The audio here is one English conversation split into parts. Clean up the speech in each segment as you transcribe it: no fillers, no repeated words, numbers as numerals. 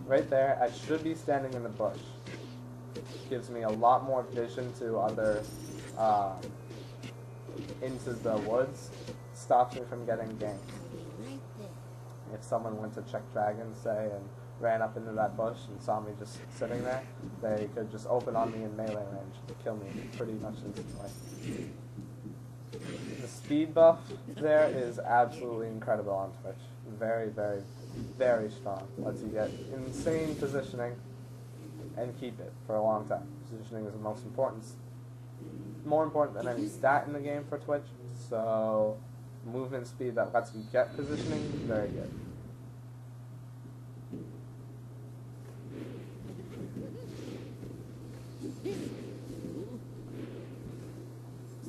right there, I should be standing in the bush. Gives me a lot more vision to other, into the woods. Stops me from getting ganked. If someone went to check dragons, say, and ran up into that bush and saw me just sitting there, they could just open on me in melee range and kill me pretty much instantly. The speed buff there is absolutely incredible on Twitch. Very, very, very strong. Lets you get insane positioning and keep it for a long time. Positioning is the most important, more important than any stat in the game for Twitch. So movement speed that lets you get positioning is very good.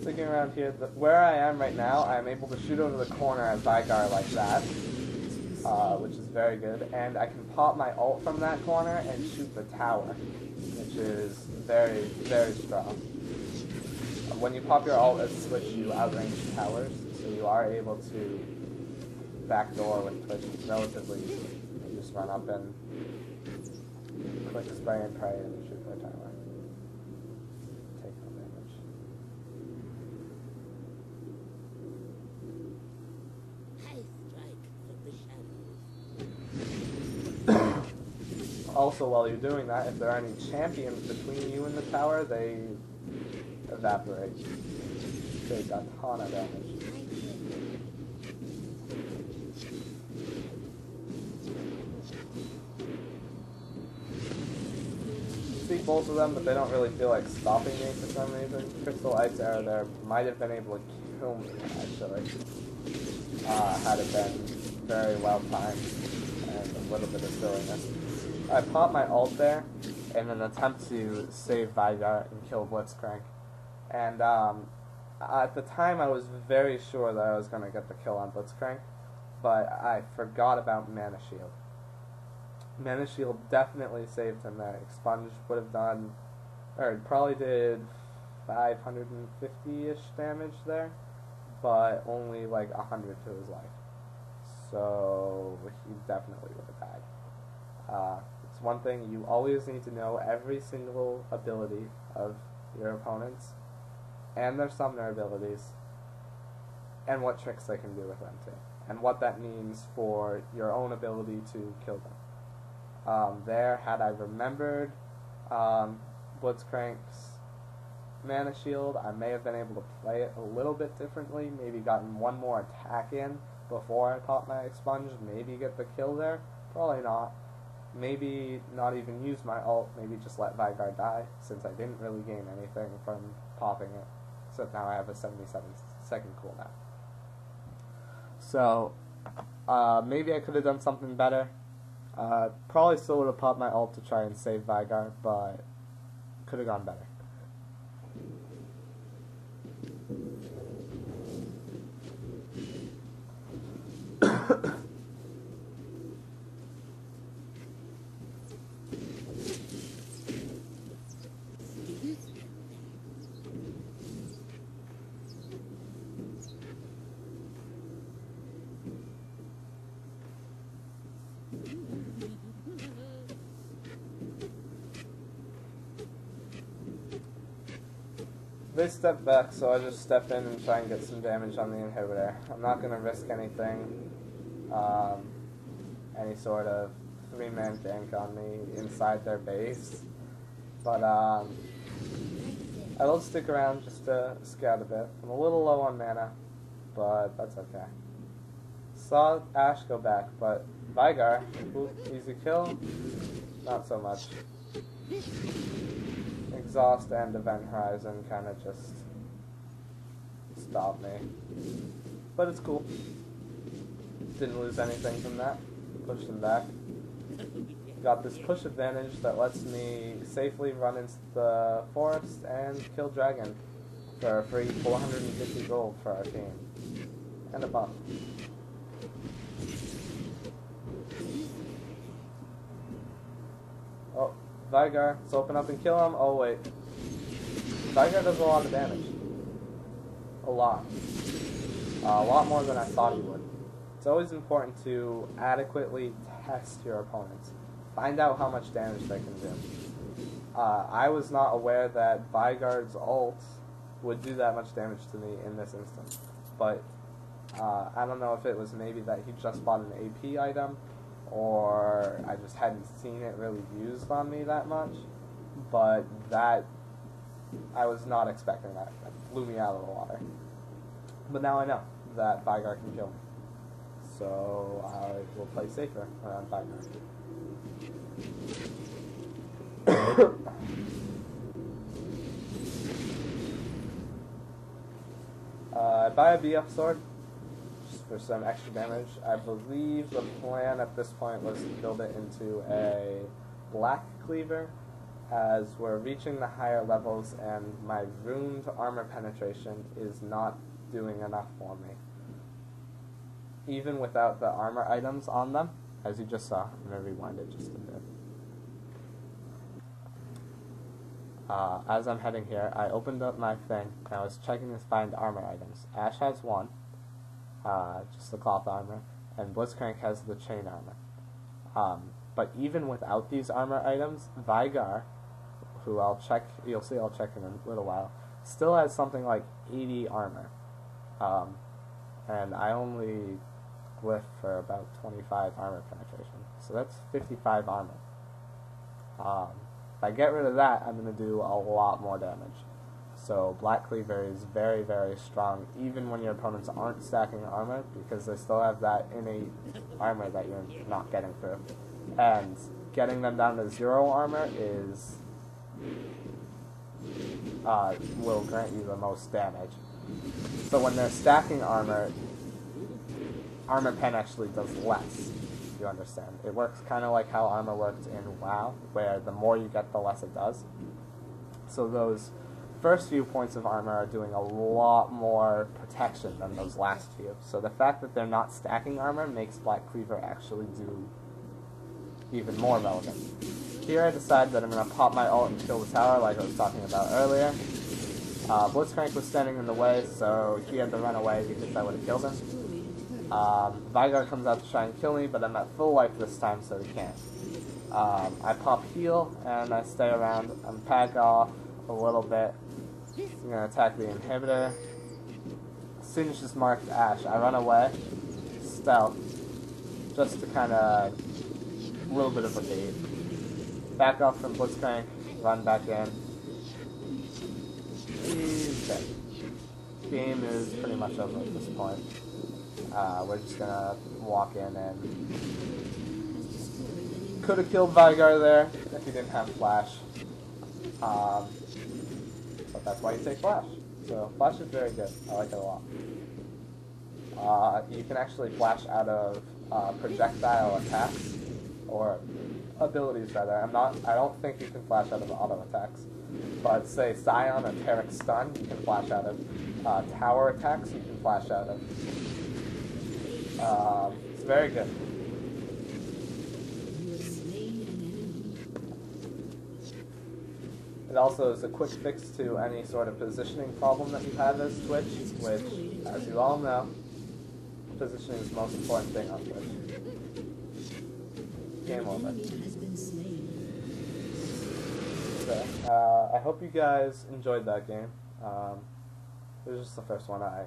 Sticking around here, where I am right now, I am able to shoot over the corner at Vigar like that, which is very good, and I can pop my ult from that corner and shoot the tower, which is very, very strong. When you pop your ult at Switch, you outrange towers, so you are able to backdoor with Twitch relatively easy. You just run up and click spray and pray and shoot the tower. Take no damage. Also, while you're doing that, if there are any champions between you and the tower, they evaporate. Take a ton of damage. See both of them, but they don't really feel like stopping me for some reason. Crystal Ice Arrow there might have been able to kill me, actually. Had it been very well timed and a little bit of silliness. I pop my ult there in an attempt to save Vigar and kill Blitzcrank. And at the time I was very sure that I was going to get the kill on Blitzcrank, but I forgot about Mana Shield. Mana Shield definitely saved him there. Expunge would have done, or it probably did 550-ish damage there, but only like 100 to his life. So he definitely would have died. It's one thing, you always need to know every single ability of your opponents, and their summoner abilities, and what tricks they can do with them too, and what that means for your own ability to kill them. There, had I remembered Blitzcrank's Mana Shield, I may have been able to play it a little bit differently, maybe gotten one more attack in before I popped my Expunge, maybe get the kill there, probably not. Maybe not even use my ult, maybe just let Vigar die, since I didn't really gain anything from popping it, except now I have a 77-second cooldown. So, maybe I could have done something better. Probably still would have popped my ult to try and save Vigar, but could have gone better. They step back, so I just step in and try and get some damage on the inhibitor. I'm not going to risk anything, any sort of three-man gank on me inside their base. But I will stick around just to scout a bit. I'm a little low on mana, but that's okay. Saw Ashe go back, but Vigar, easy kill, not so much. Exhaust and Event Horizon kind of just stopped me. But it's cool. Didn't lose anything from that. Pushed him back. Got this push advantage that lets me safely run into the forest and kill Dragon for a free 450 gold for our team. And a buff. Oh, Vigar, let's open up and kill him. Oh wait. Vigar does a lot of damage. A lot. A lot more than I thought he would. It's always important to adequately test your opponents. find out how much damage they can do. I was not aware that Vigard's ult would do that much damage to me in this instance, but I don't know if it was maybe that he just bought an AP item, or I just hadn't seen it really used on me that much, but that, I was not expecting that. That blew me out of the water. But now I know that Vigard can kill me, so I will play safer around Vigard. I buy a BF sword just for some extra damage. I believe the plan at this point was to build it into a black cleaver, as we're reaching the higher levels and my rune to armor penetration is not doing enough for me. Even without the armor items on them, as you just saw. I'm going to rewind it just a bit. As I'm heading here, I opened up my thing and I was checking to find armor items. Ashe has one, just the cloth armor, and Blitzcrank has the chain armor. But even without these armor items, Vigard, who I'll check, you'll see I'll check in a little while, still has something like 80 armor. And I only glyph for about 25 armor penetration. So that's 55 armor. If I get rid of that, I'm going to do a lot more damage. So Black Cleaver is very, very strong, even when your opponents aren't stacking armor, because they still have that innate armor that you're not getting through. And getting them down to 0 armor is will grant you the most damage. So when they're stacking armor, armor pen actually does less. You understand? It works kind of like how armor worked in WoW, where the more you get, the less it does. So those first few points of armor are doing a lot more protection than those last few. So the fact that they're not stacking armor makes Black Cleaver actually do even more relevant. Here I decide that I'm going to pop my ult and kill the tower like I was talking about earlier. Blitzcrank was standing in the way, so he had to run away because I would have killed him. Vigard comes out to try and kill me, but I'm at full life this time, so he can't. I pop heal, and I stay around. I'm pack off a little bit. I'm going to attack the inhibitor. As soon as she's marked Ashe, I run away, stealth, just to kind of, a little bit of a bait. Back off from Blitzcrank, run back in. He's dead. Game is pretty much over at this point. We're just gonna walk in and could have killed Vigard there if he didn't have flash. But that's why you take flash. So flash is very good. I like it a lot. You can actually flash out of projectile attacks or abilities rather. I don't think you can flash out of auto attacks. But say Scion or Taric Stun, you can flash out of. Tower attacks, you can flash out of. It's very good. It also is a quick fix to any sort of positioning problem that you have as Twitch, which, as you all know, positioning is the most important thing on Twitch. Game over. So, I hope you guys enjoyed that game. It was just the first one I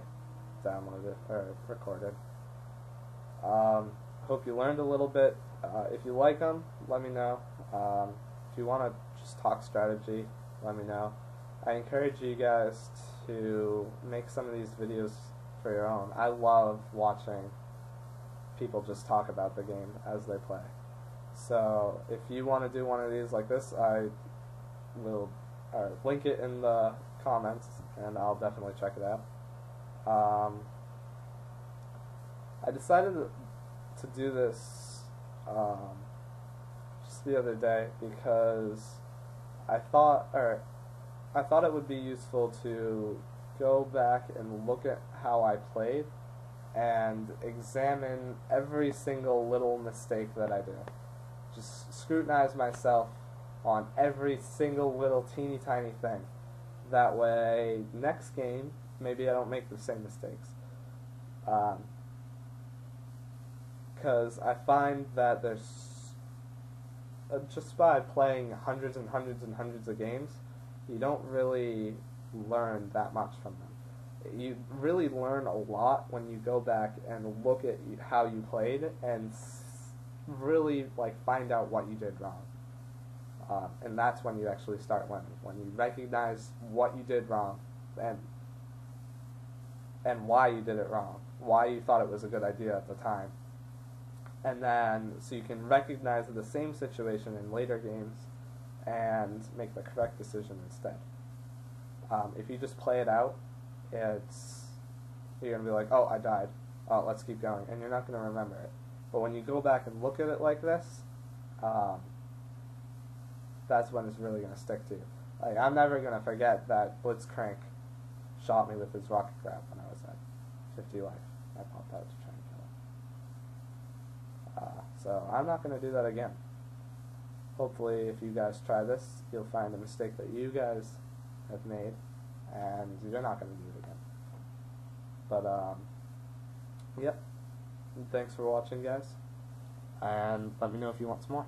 downloaded or recorded. Hope you learned a little bit. If you like them, let me know. If you want to just talk strategy, let me know. I encourage you guys to make some of these videos for your own. I love watching people just talk about the game as they play. So if you want to do one of these like this, I will link it in the comments, and I'll definitely check it out. I decided to do this just the other day because I thought it would be useful to go back and look at how I played and examine every single little mistake that I do. Just scrutinize myself on every single little teeny tiny thing. That way, next game, maybe I don't make the same mistakes. Because I find that just by playing hundreds and hundreds and hundreds of games, you don't really learn that much from them. You really learn a lot when you go back and look at how you played and really like find out what you did wrong. And that's when you actually start learning. When you recognize what you did wrong and why you did it wrong, why you thought it was a good idea at the time. And then, so you can recognize the same situation in later games and make the correct decision instead. If you just play it out, you're going to be like, oh, I died. Oh, let's keep going. And you're not going to remember it. But when you go back and look at it like this, that's when it's really going to stick to you. Like, I'm never going to forget that Blitzcrank shot me with his rocket grab when I was at 50 life. I popped out to try and kill him. So I'm not going to do that again. Hopefully, if you guys try this, you'll find a mistake that you guys have made, and you're not going to do it again. But, yep. Thanks for watching, guys. And let me know if you want some more.